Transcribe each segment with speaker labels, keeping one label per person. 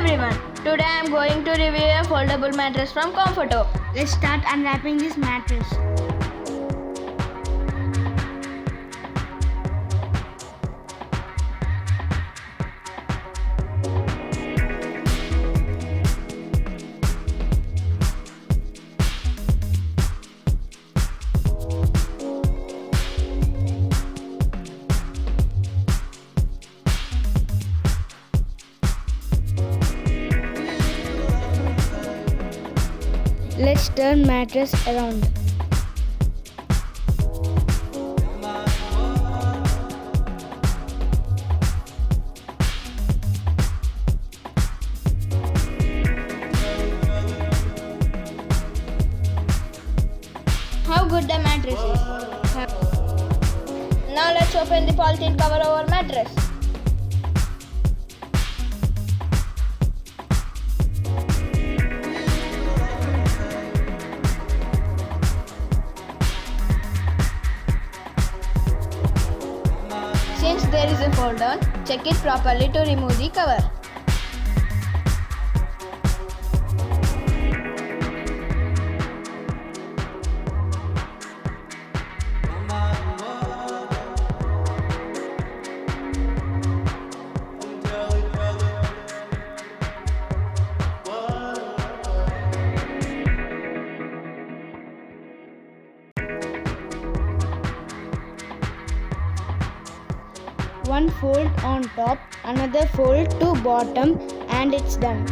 Speaker 1: everyone. Today I am going to review a foldable mattress from Comforto.
Speaker 2: Let's start unwrapping this mattress. Let's turn mattress around.
Speaker 1: How good the mattress is. Now let's open the polythene cover over mattress. Since there is a fold down, check it properly to remove the cover.
Speaker 2: One fold on top, another fold to bottom, and it's done.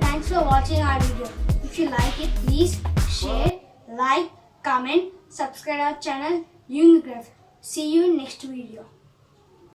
Speaker 2: Thanks for watching our video. If you like it, please share, like, comment, subscribe our channel Jung Kraft. See you next video.